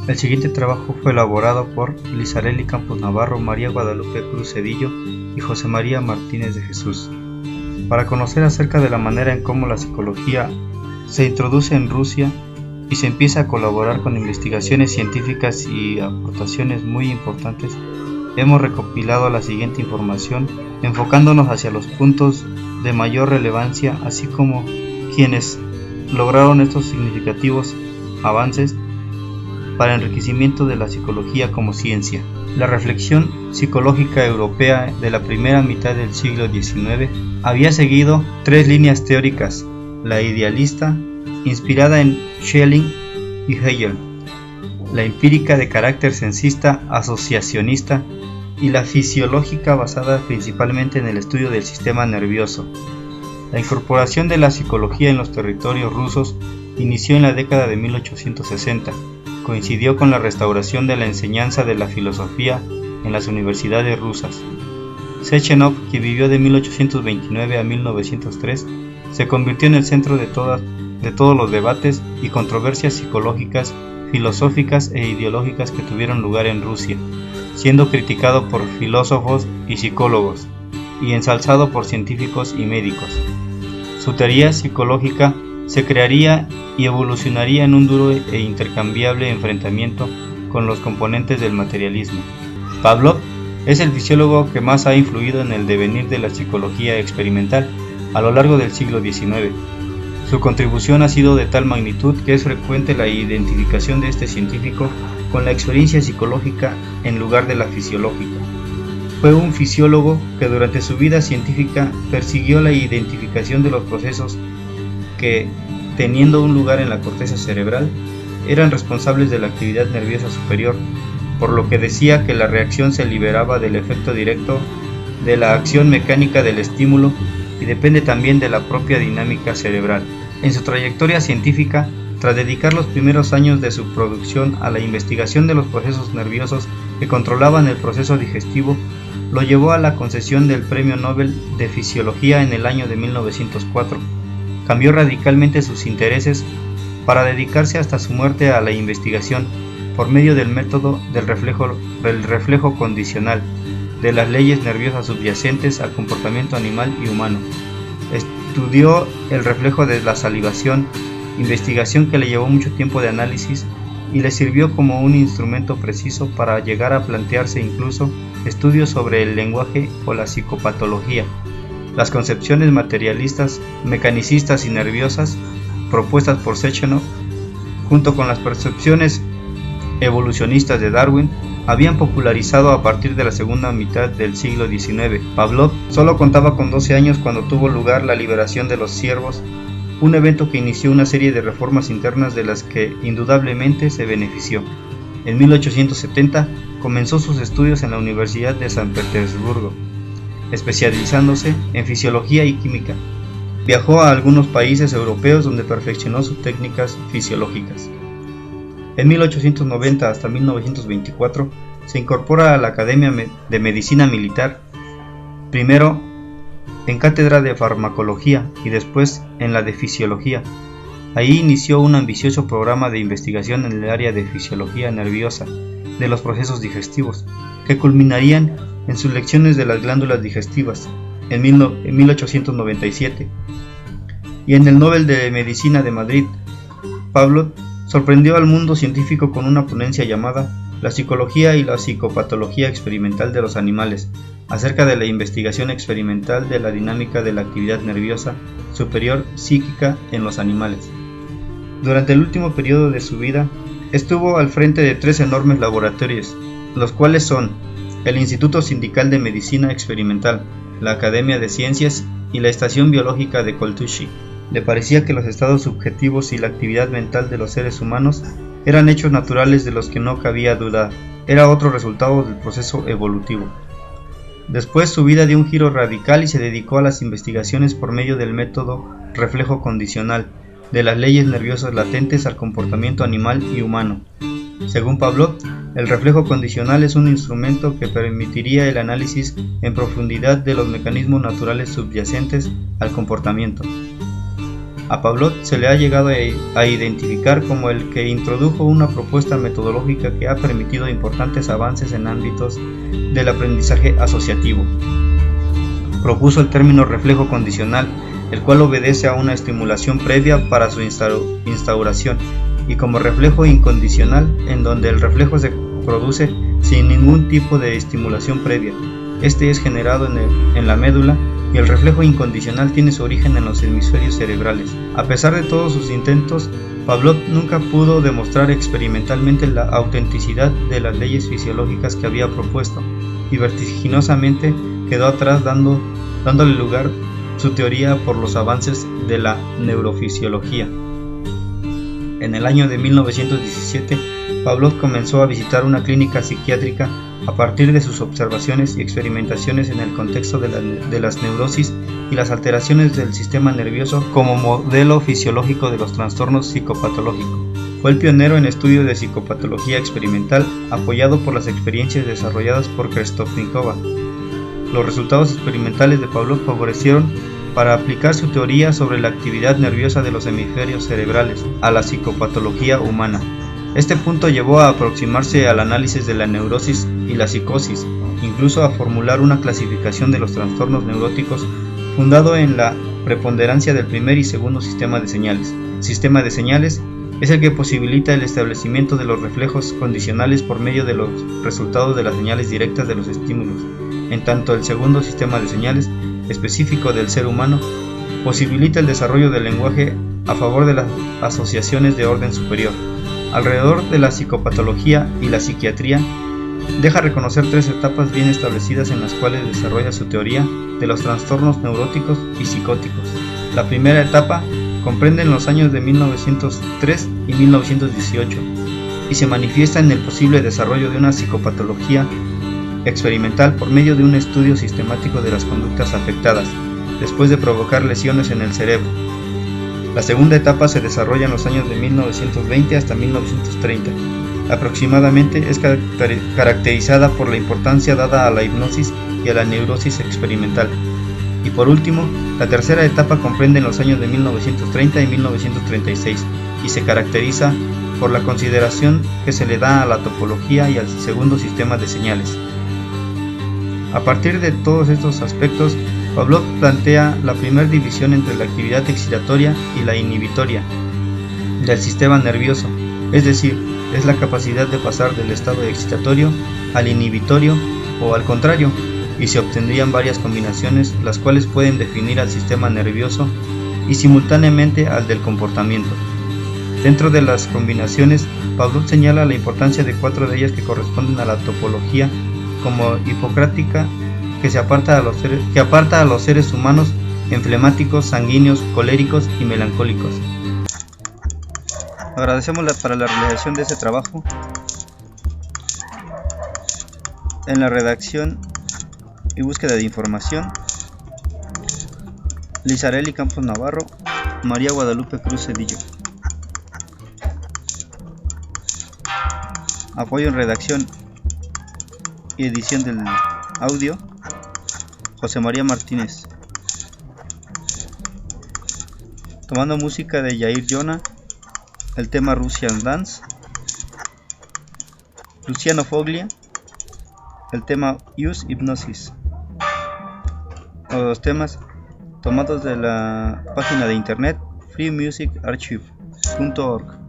El siguiente trabajo fue elaborado por Lizarely Campos Navarro, María Guadalupe Cruz Cedillo y José María Martínez de Jesús, para conocer acerca de la manera en cómo la psicología se introduce en Rusia y se empieza a colaborar con investigaciones científicas y aportaciones muy importantes. Hemos recopilado la siguiente información, enfocándonos hacia los puntos de mayor relevancia, así como quienes lograron estos significativos avances para enriquecimiento de la psicología como ciencia. La reflexión psicológica europea de la primera mitad del siglo XIX había seguido tres líneas teóricas: la idealista, inspirada en Schelling y Hegel, la empírica de carácter sensista asociacionista y la fisiológica basada principalmente en el estudio del sistema nervioso. La incorporación de la psicología en los territorios rusos inició en la década de 1860. Coincidió con la restauración de la enseñanza de la filosofía en las universidades rusas. Sechenov, que vivió de 1829 a 1903, se convirtió en el centro de todos los debates y controversias psicológicas, filosóficas e ideológicas que tuvieron lugar en Rusia, siendo criticado por filósofos y psicólogos y ensalzado por científicos y médicos. Su teoría psicológica se crearía y evolucionaría en un duro e intercambiable enfrentamiento con los componentes del materialismo. Pavlov es el fisiólogo que más ha influido en el devenir de la psicología experimental a lo largo del siglo XIX. Su contribución ha sido de tal magnitud que es frecuente la identificación de este científico con la experiencia psicológica en lugar de la fisiológica. Fue un fisiólogo que durante su vida científica persiguió la identificación de los procesos que, teniendo un lugar en la corteza cerebral, eran responsables de la actividad nerviosa superior, por lo que decía que la reacción se liberaba del efecto directo de la acción mecánica del estímulo y depende también de la propia dinámica cerebral. En su trayectoria científica, tras dedicar los primeros años de su producción a la investigación de los procesos nerviosos que controlaban el proceso digestivo, lo llevó a la concesión del Premio Nobel de Fisiología en el año de 1904. Cambió radicalmente sus intereses para dedicarse hasta su muerte a la investigación por medio del método del reflejo condicional, de las leyes nerviosas subyacentes al comportamiento animal y humano. Estudió el reflejo de la salivación, investigación que le llevó mucho tiempo de análisis y le sirvió como un instrumento preciso para llegar a plantearse incluso estudios sobre el lenguaje o la psicopatología. Las concepciones materialistas, mecanicistas y nerviosas propuestas por Sechenov, junto con las percepciones evolucionistas de Darwin, habían popularizado a partir de la segunda mitad del siglo XIX. Pavlov solo contaba con 12 años cuando tuvo lugar la liberación de los siervos, un evento que inició una serie de reformas internas de las que indudablemente se benefició. En 1870 comenzó sus estudios en la Universidad de San Petersburgo, especializándose en fisiología y química. Viajó a algunos países europeos donde perfeccionó sus técnicas fisiológicas. En 1890 hasta 1924 se incorpora a la Academia de Medicina Militar, primero en cátedra de farmacología y después en la de fisiología. Ahí inició un ambicioso programa de investigación en el área de fisiología nerviosa de los procesos digestivos, que culminarían en sus lecciones de las glándulas digestivas en 1897. Y en el Nobel de Medicina de Madrid, Pavlov sorprendió al mundo científico con una ponencia llamada La psicología y la psicopatología experimental de los animales, acerca de la investigación experimental de la dinámica de la actividad nerviosa superior psíquica en los animales. Durante el último periodo de su vida, estuvo al frente de 3 enormes laboratorios, los cuales son el Instituto Sindical de Medicina Experimental, la Academia de Ciencias y la Estación Biológica de Koltushi. Le parecía que los estados subjetivos y la actividad mental de los seres humanos eran hechos naturales de los que no cabía dudar. Era otro resultado del proceso evolutivo. Después su vida dio un giro radical y se dedicó a las investigaciones por medio del método reflejo condicional, de las leyes nerviosas latentes al comportamiento animal y humano. Según Pavlov, el reflejo condicional es un instrumento que permitiría el análisis en profundidad de los mecanismos naturales subyacentes al comportamiento. A Pavlov se le ha llegado a identificar como el que introdujo una propuesta metodológica que ha permitido importantes avances en ámbitos del aprendizaje asociativo. Propuso el término reflejo condicional, el cual obedece a una estimulación previa para su instauración, y como reflejo incondicional, en donde el reflejo se produce sin ningún tipo de estimulación previa. Este es generado en la médula, y el reflejo incondicional tiene su origen en los hemisferios cerebrales. A pesar de todos sus intentos, Pavlov nunca pudo demostrar experimentalmente la autenticidad de las leyes fisiológicas que había propuesto, y vertiginosamente quedó atrás dándole lugar su teoría por los avances de la neurofisiología. En el año de 1917, Pavlov comenzó a visitar una clínica psiquiátrica a partir de sus observaciones y experimentaciones en el contexto de las neurosis y las alteraciones del sistema nervioso como modelo fisiológico de los trastornos psicopatológicos. Fue el pionero en estudio de psicopatología experimental, apoyado por las experiencias desarrolladas por Krestofnikova. Los resultados experimentales de Pavlov favorecieron para aplicar su teoría sobre la actividad nerviosa de los hemisferios cerebrales a la psicopatología humana. Este punto llevó a aproximarse al análisis de la neurosis y la psicosis, incluso a formular una clasificación de los trastornos neuróticos fundado en la preponderancia del primer y segundo sistema de señales. El sistema de señales es el que posibilita el establecimiento de los reflejos condicionales por medio de los resultados de las señales directas de los estímulos, en tanto el segundo sistema de señales, específico del ser humano, posibilita el desarrollo del lenguaje a favor de las asociaciones de orden superior. Alrededor de la psicopatología y la psiquiatría, deja reconocer tres etapas bien establecidas en las cuales desarrolla su teoría de los trastornos neuróticos y psicóticos. La primera etapa comprende en los años de 1903 y 1918 y se manifiesta en el posible desarrollo de una psicopatología experimental por medio de un estudio sistemático de las conductas afectadas, después de provocar lesiones en el cerebro. La segunda etapa se desarrolla en los años de 1920 hasta 1930. Aproximadamente es caracterizada por la importancia dada a la hipnosis y a la neurosis experimental. Y por último, la tercera etapa comprende en los años de 1930 y 1936 y se caracteriza por la consideración que se le da a la topología y al segundo sistema de señales. A partir de todos estos aspectos, Pavlov plantea la primera división entre la actividad excitatoria y la inhibitoria del sistema nervioso, es decir, es la capacidad de pasar del estado excitatorio al inhibitorio o al contrario, y se obtendrían varias combinaciones las cuales pueden definir al sistema nervioso y simultáneamente al del comportamiento. Dentro de las combinaciones, Pavlov señala la importancia de 4 de ellas que corresponden a la topología como hipocrática, que aparta a los seres humanos en flemáticos, sanguíneos, coléricos y melancólicos. Agradecemos para la realización de este trabajo en la redacción y búsqueda de información: Lizarelli Campos Navarro, María Guadalupe Cruz Cedillo. Apoyo en redacción y edición del audio: José María Martínez. Tomando música de Yair Jona, el tema Russian Dance. Luciano Foglia, el tema Use Hypnosis. Los temas tomados de la página de internet freemusicarchive.org.